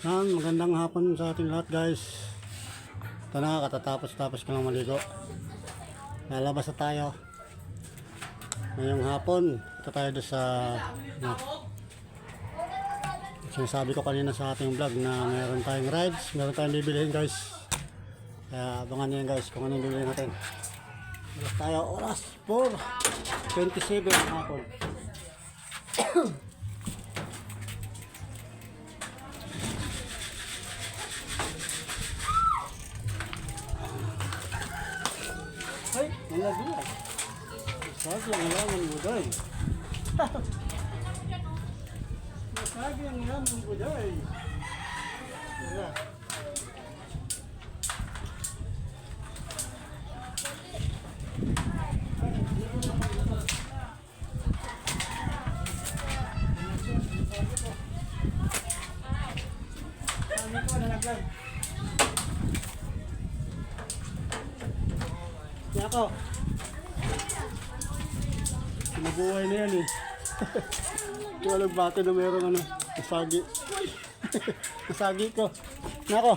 Magandang hapon sa ating lahat guys. Ito na, katatapos ko lang maligo. Lalabas na tayo ngayong hapon. Ito tayo doon sa sinasabi ko kanina sa ating vlog na meron tayong rides, meron tayong bibilihin guys. Kaya abangan nyo yun guys kung anong bibilihin natin. Oras tayo, oras 4:27 hapon. Ay, nalagyan. Masagi ang laman mo day. Masagi ang laman mo day. Wala. Ako. Nabuhay na yan eh. Walang bata na mayroong nasagi. Nasagi ko. Nako.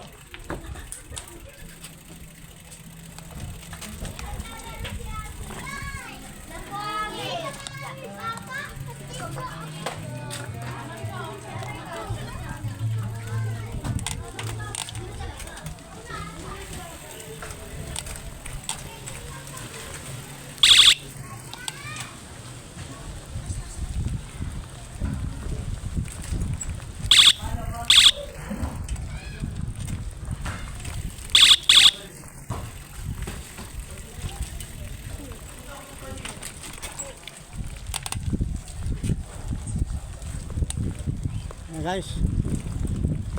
Guys,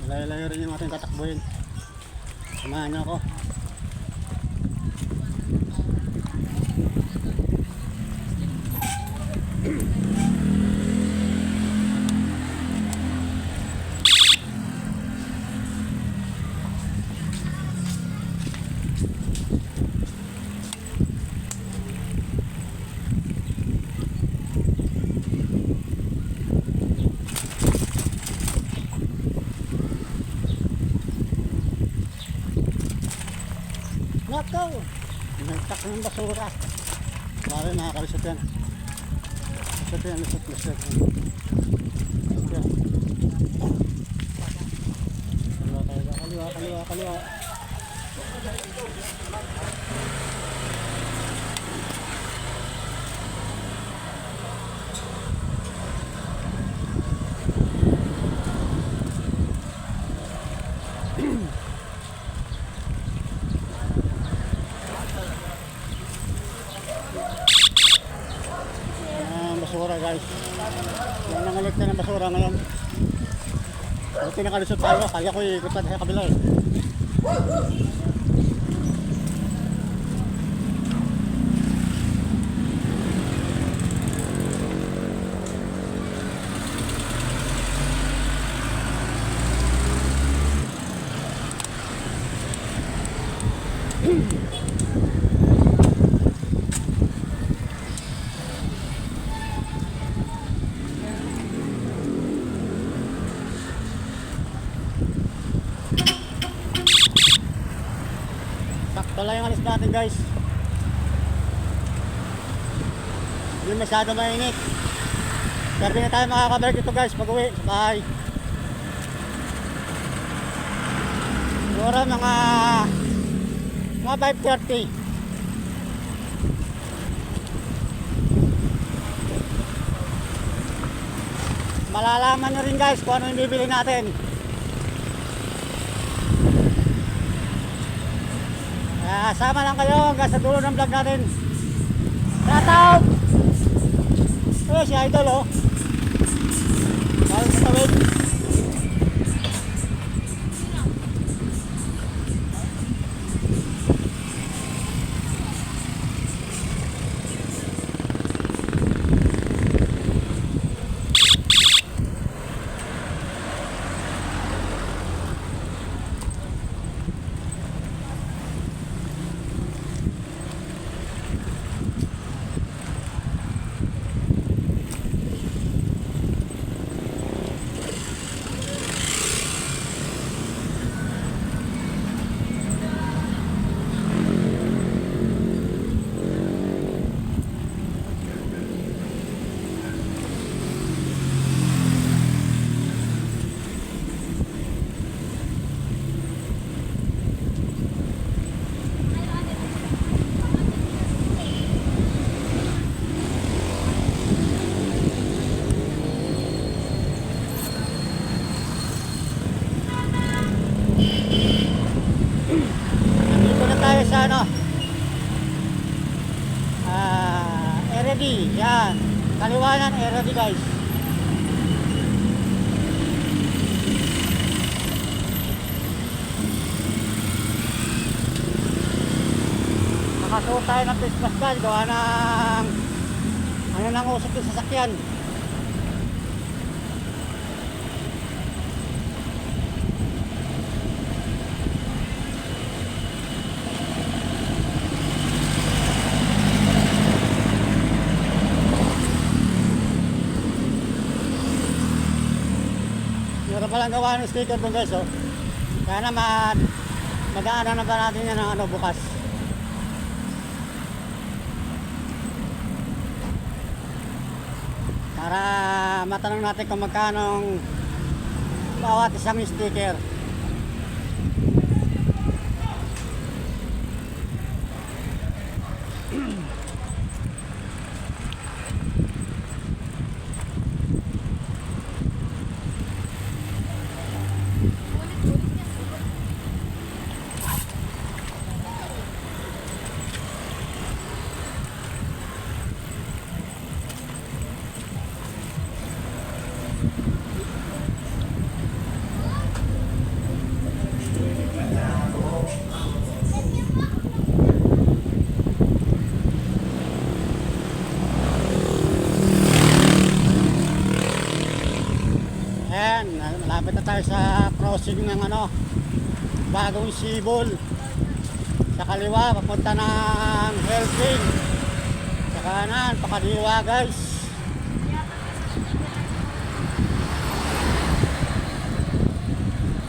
layo-layo rin yung ating tatakbuhin. Samahan nyo ako. Nakaw! Nagtak ng basura. Bale, nakakalisot yan. Lisot yan, lisot. Yan. Kaliwa. Basura guys. Yan ang ulit ng basura ngayon. Buti nakalusot tayo. Kaya ko ikot pa sa kabila eh. Sakto lang yung alis natin guys. Hindi masyado mainit. Pero na tayo makakabalik dito guys pag uwi sa bahay. Siguro mga 5:30. Malalaman nyo rin guys kung ano yung bibili natin. Sama lang kayo hanggang sa dulo ng vlog natin. Shout out! Si Idol oh. Bago sa tawid. sa ano, ready, yan. Kaliwanan, ready guys. Nakasuot tayo ng face mask guys, gawa ng ano nang usok yung sasakyan. Meron palang gawa ng sticker doon guys, oh. Kaya naman madaanan na ba natin yan ng ano, bukas. Para matanong natin kung magkano bawat isang sticker. Ayan, malapit na tayo sa crossing ng ano, Bagong Sibol. Sa kaliwa, papunta ng Helping. Sa kanan, pakaliwa guys.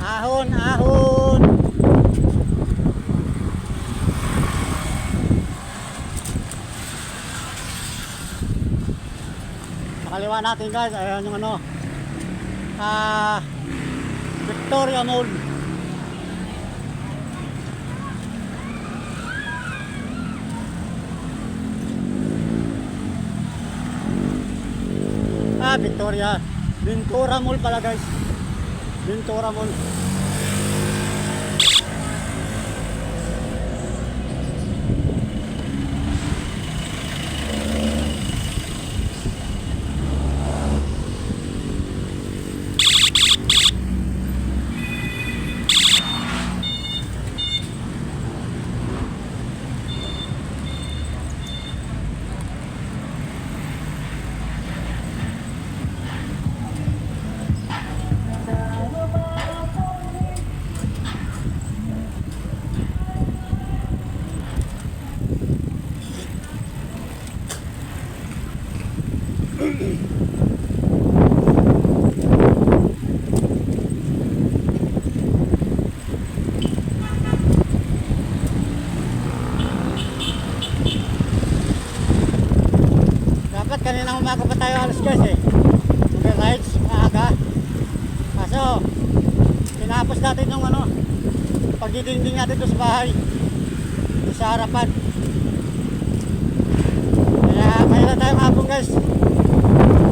Ahon, ahon. Sa kaliwa natin guys, ayan yung ano, Victoria Mall. Victoria. Ventura Mall pala guys. Ventura Mall. Dapat kanina umaga pa tayo alas guys eh. Mag-rides, maaga. Kaso, tinapos natin yung ano, pagdidingding natin doon sa bahay. Sa harapan. Kaya kaya na tayo hapon guys.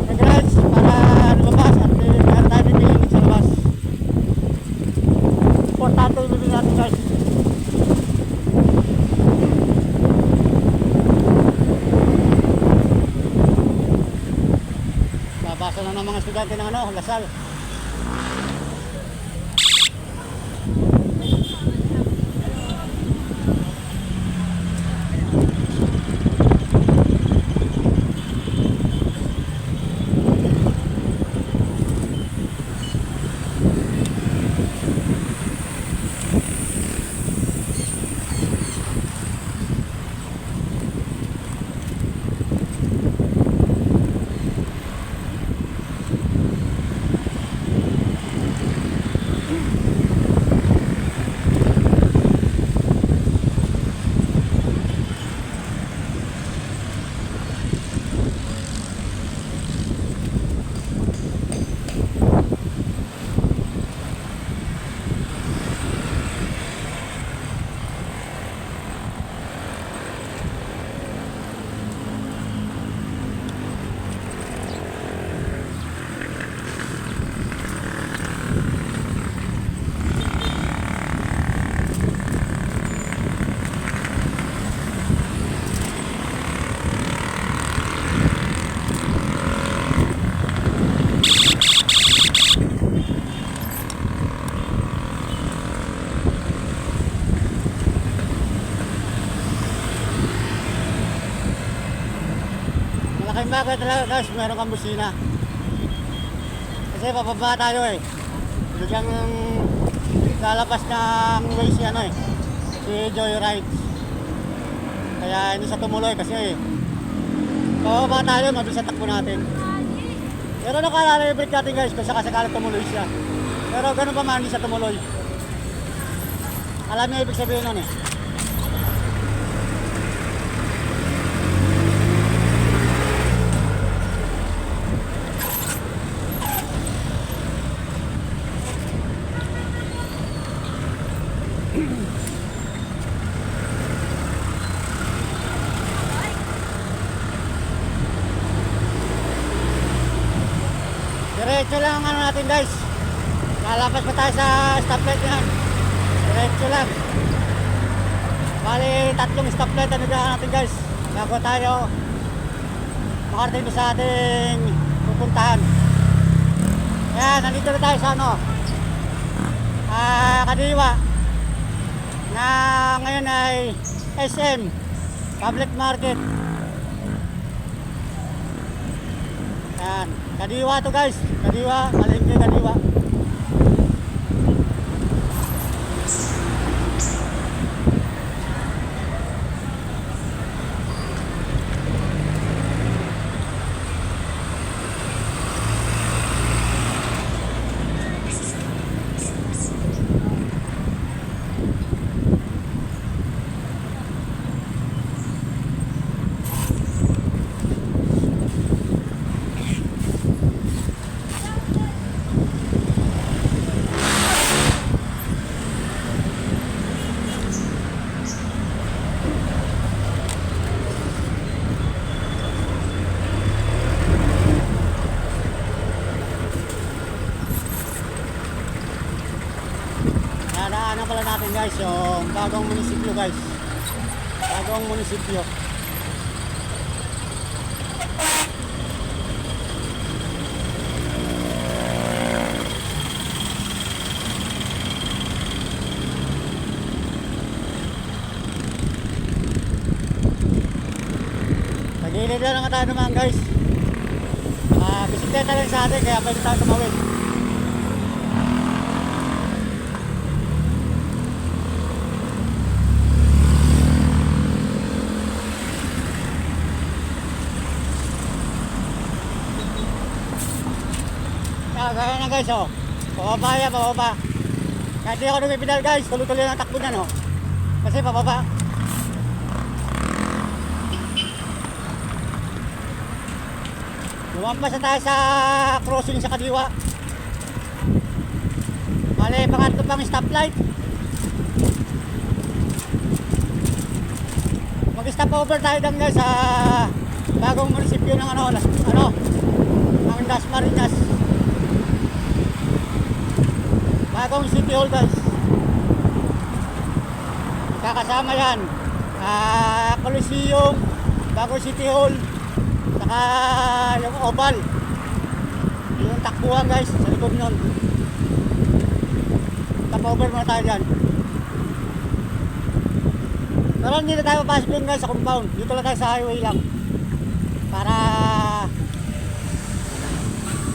Mag-rides para lumabas at meron tayo bibigyan sa labas. Importante yung bibigyan natin guys. Babasa lang ng mga estudyante ng ano, Lasal. malaking bagay talaga guys, meron kang busina. Kasi pababa tayo eh. Biglang lalabas ng way si ano eh, si Joyride. Kaya hindi siya tumuloy kasi pababa tayo, mabilis ang takbo natin. Pero nakalala yung brake natin guys, kung sakasakala tumuloy siya. Pero ganun pa man, hindi siya tumuloy. Alam niyo ibig sabihin nun eh. Diretso lang ang ano natin guys. Lalabas pa tayo sa stoplight yan. Diretso lang. Bali, 3 stoplight ano gano'n natin guys. Bago tayo makarating sa ating pupuntahan. Yan, nandito na tayo sa ano, Kadiwa. Na ngayon ay SM Public Market. Yan, Kadiwa to guys. Kadiwa, malingki Kadiwa. Nadaanan pala natin guys yung bagong munisipyo guys. Bagong munisipyo. Nagilid lang ang tayo naman guys. Bisikleta lang sa atin kaya pwede tayo tumawid. Gaya na guys oh. Pababa yan, pababa. Kahit di ako lumipidal guys, tuloy-tuloy ang takbo niyan oh. Kasi pababa. Lumampas na tayo sa crossing sa Kadiwa. Bale, pangatlo pang stoplight. Mag-stop over tayo dyan guys sa bagong munisipyo ng ano, ang Dasmariñas. Bagong City Hall guys. Kakasama yan Coliseum, bagong City Hall, saka yung Oval, yung takbuhan guys sa likod nun. Stop over muna tayo dyan. Pero hindi na tayo papasok yun guys sa compound. Dito lang tayo sa highway lang para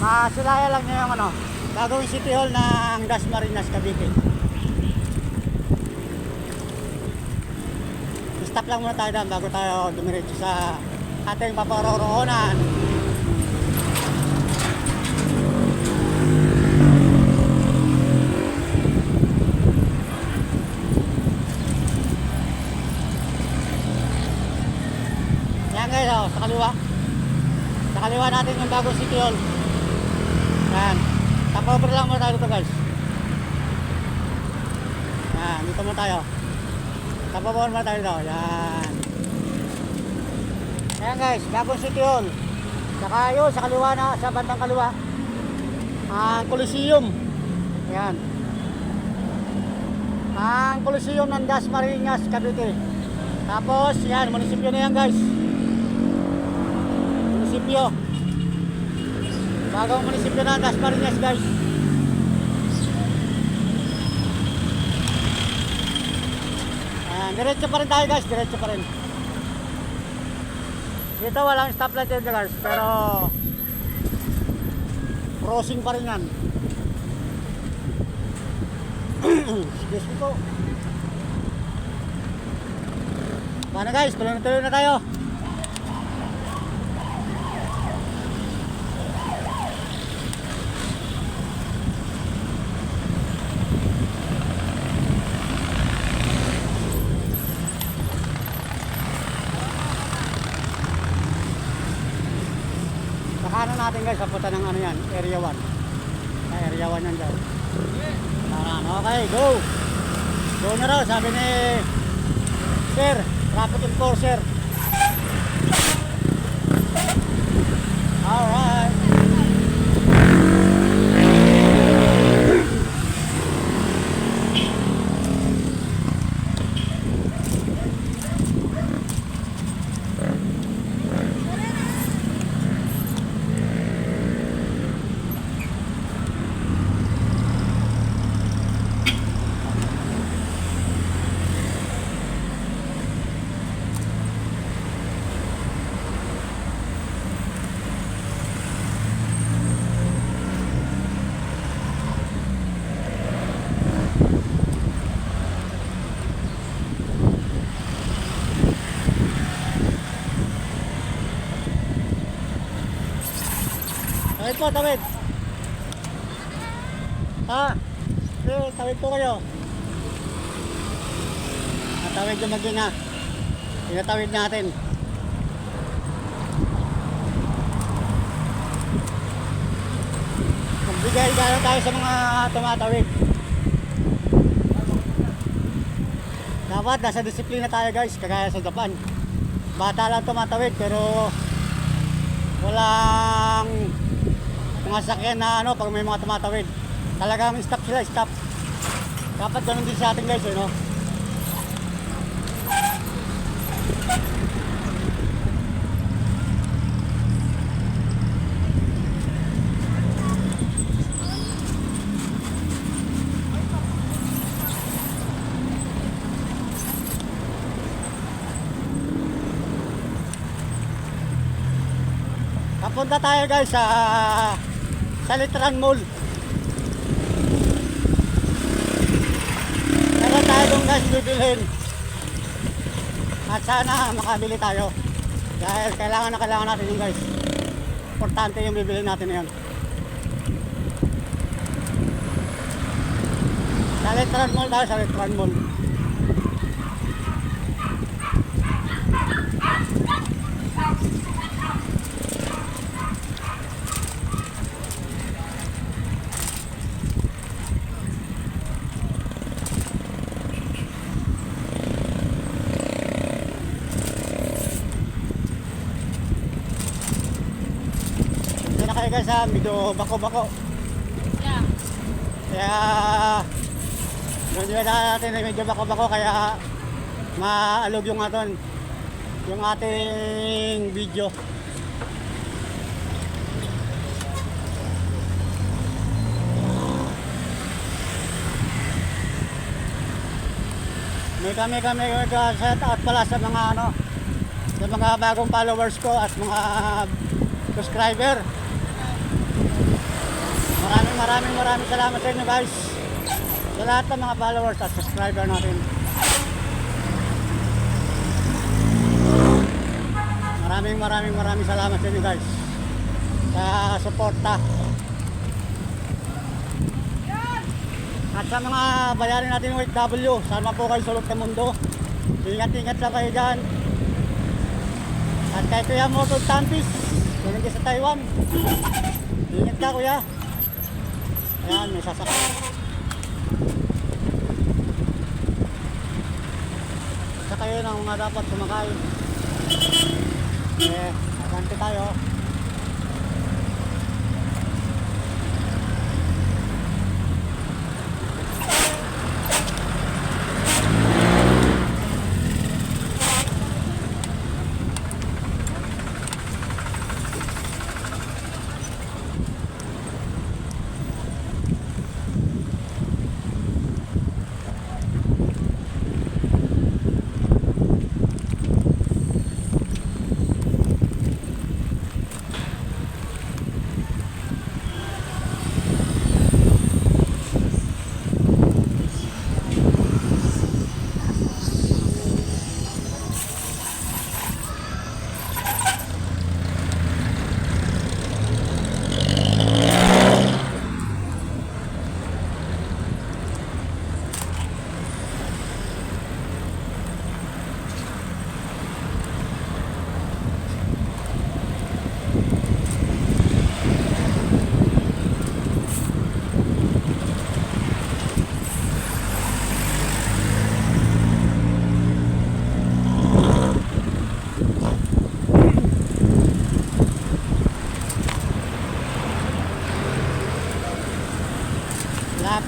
masulaya lang niya yung ano, bagong City Hall ng Dasmariñas, Cavite. Stop lang muna tayo dyan bago tayo dumiretso sa ating paparoroonan. Yan guys oh, sa kaliwa. Sa kaliwa natin yung bagong City Hall. Yan. Stop over lang muna tayo dito guys. Yan, dito muna tayo. Stop over muna tayo dito. Yan. Yan guys, bagong City Hall. Saka yun, sa kaliwa na, sa bandang kaliwa, ang Coliseum. Yan. Ang Coliseum ng Dasmariñas, Cavite. Tapos, yan, munisipyo na yan guys. Munisipyo. Bagong munisipyo ng Dasmariñas guys. Diretso pa rin tayo guys, diretso pa rin. Dito walang stoplight yun guys, pero crossing pa rin yan. Excuse me po. Paano guys, tuloy na tayo. Kanan natin guys, papunta ng ano yan, area 1. Area 1 yan guys. Okay, go! Go na raw, sabi ni Sir, traffic enforcer. Alright. Tawid po, tawid. Ha? Tawid po kayo. Tawid yung mag-ina. Tinatawid natin. Magbigay gano'n tayo sa mga tumatawid. Dapat nasa disiplina tayo guys, kagaya sa Japan. Bata lang tumatawid pero walang mga sakyan na ano pag may mga tumatawid. Talagang stop sila, stop. Dapat ganun din sa ating guys, no? Papunta tayo guys sa Litran Mall. Meron tayo doon guys bibilhin. At sana makabili tayo. Dahil kailangan natin yun guys. Importante yung bibilhin natin yun. Sa Litran Mall tayo, sa Litran Mall. Kaya guys medyo bako-bako. Yeah. Kaya medyo bako-bako kaya maalog yung aton yung ating video. May kami set out pala sa mga ano, sa mga bagong followers ko at mga subscriber. Maraming salamat sa inyo guys, sa lahat ng mga followers at subscriber natin. Maraming salamat sa inyo guys sa suporta. At sa mga bayarin natin ng OFW, sama po kayo sulok ng mundo. Ingat lang kayo dyan. At kay Kuya Moto Tampis, tulong sa Taiwan. Ingat ka kuya. Ayan, may sasakyan. Sa kayo ng mga dapat sumakay. Agante tayo.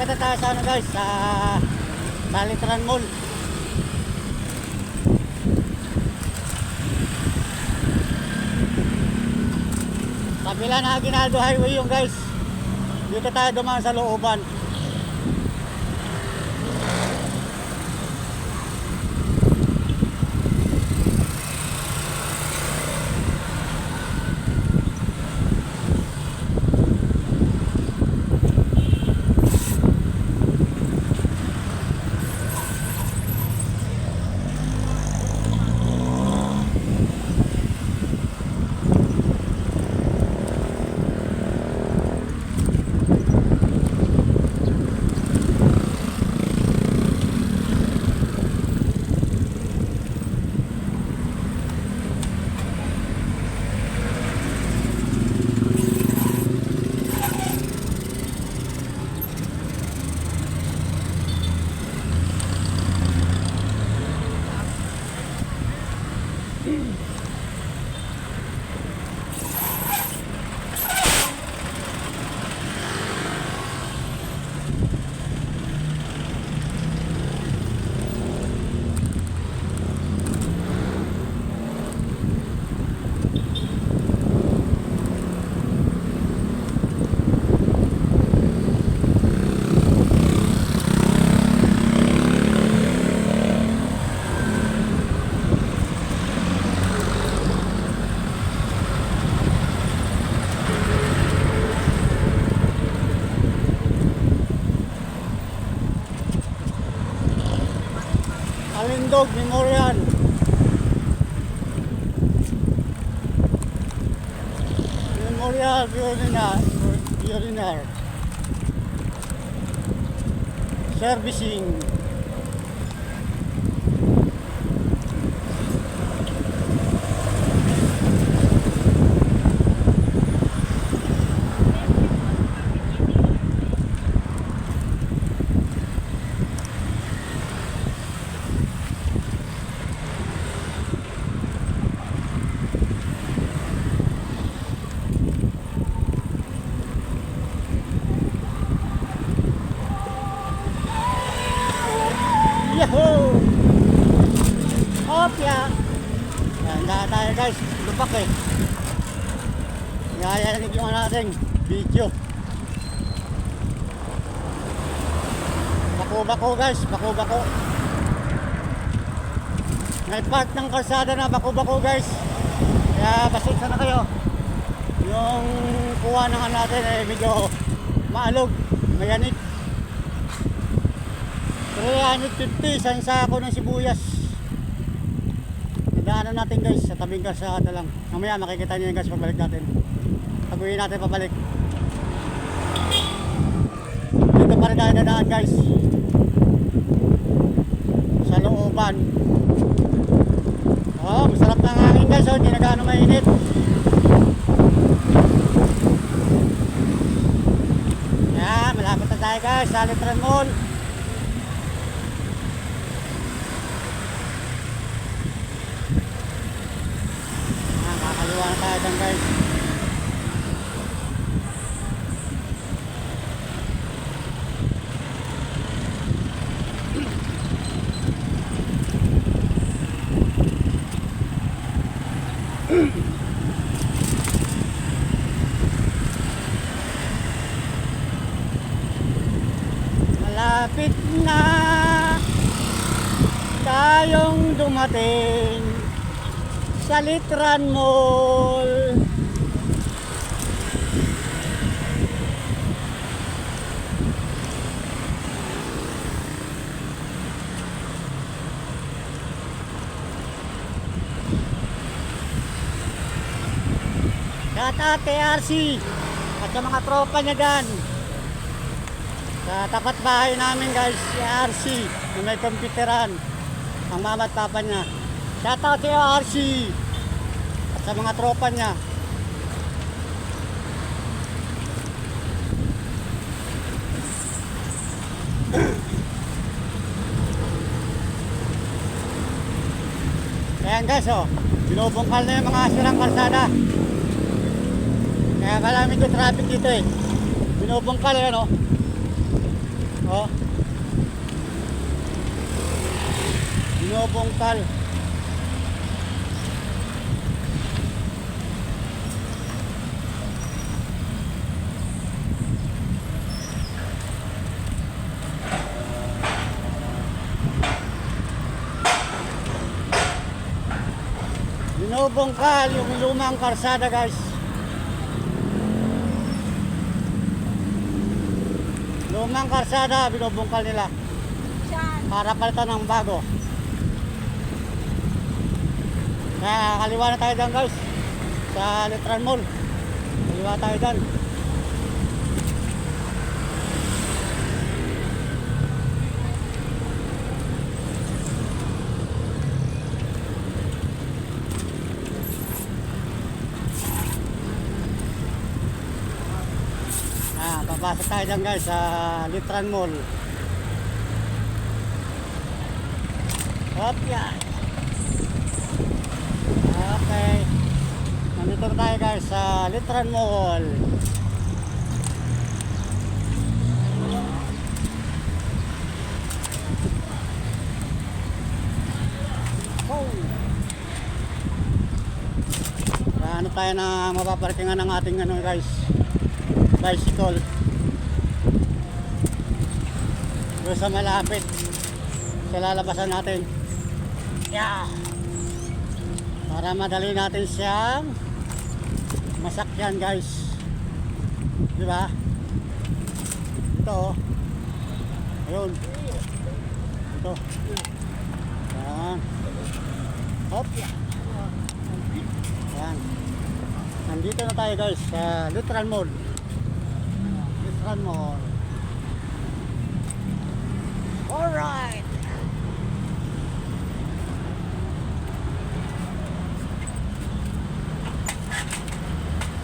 natin tayo sa ano guys, sa Litran Mall. Kabila na Aguinaldo Highway yung guys. Dito tayo dumaan sa looban. Alindog Memorial. Memorial Pioneer Servicing. Yahoo! Opya! Yan, lahat tayo guys, lupak eh. Yayanig yung natin video. Bako-bako guys, bako-bako. May part ng kalsada na bako-bako guys. Kaya pasensya na kayo. Yung kuha ng natin eh medyo maalog, mayanig. 350 isang sako ng sibuyas. Nadaanan natin guys sa tabing kalsada lang. Mamaya makikita niyo guys pabalik natin. Taguhin natin pabalik. Dito pa rin tayo nadaan guys. Sa looban. Oh, masarap ng hangin guys. Hindi na gaano mainit. Yan, malapit na tayo guys sa Litran Mall. Kakaliwa na tayo dyan guys. Malapit na tayong dumating sa Litran Mall. At Ate RC at sa mga tropa niya dyan sa tapat bahay namin guys, si RC na may computeran, ang mama at papa niya. Shout out si RC at sa mga tropa niya. Ayan guys, oh, binubungkal na yung mga sirang kalsada. Kaya malamig yung traffic dito eh. Binubungkal yan, oh. Oh. Binubungkal. Binubungkal yung lumang karsada guys. Lumang karsada binubungkal nila para palitan ng bago. Kaya kaliwa na tayo dyan guys, sa Letran Mall. Kaliwa tayo dyan. Papasok tayo dyan guys sa Letran Mall. Hop yan. Okay. Nandito na tayo guys sa Letran Mall. Oh. Ano tayo na mapaparkingan ng ating ano guys, bicycle. Doon sa malapit sa lalabasan natin. Yeah. Para madali natin siyang masakyan guys. Di ba? Ito oh. Ayun. Ito. Yan. Hop. Yan. Nandito na tayo guys sa Letran Mall. Letran Mall. Alright.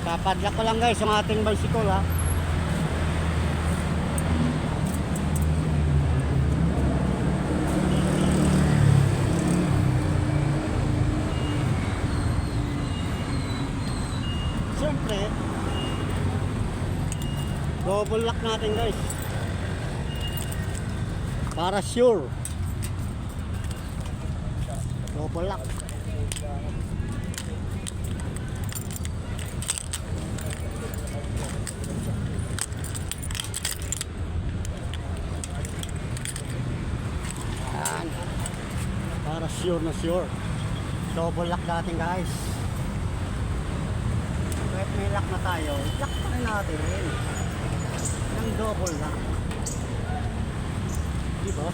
Papadlock ko lang guys yung ating bicycle ha. Siyempre double lock natin guys, para sure. Double lock. Yan. Para sure na sure. Double lock natin guys. Kahit may lock na tayo, lock pa rin natin ng double lock. Diba?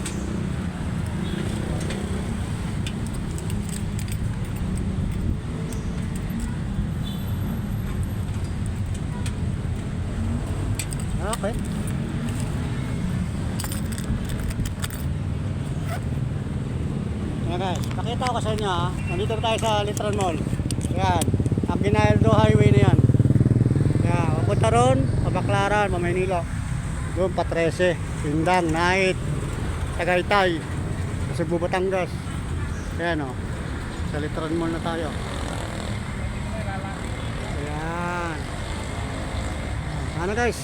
Okay. Ayan guys, pakita ko sa inyo ha. Nandito tayo sa Letran Mall. Ayan, Aguinaldo Highway na yan. Ayan, papunta ron, Pabaclaran, Maynila. Doon pa 13, Sindang, Nait, Tagaytay, Cebu, Batangas. Ayan o, sa Letran Mall na tayo. Ayan. Ano guys,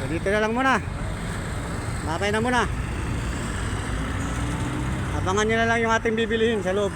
so dito na lang muna. Matay na muna. Abangan nyo na lang yung ating bibilihin sa loob.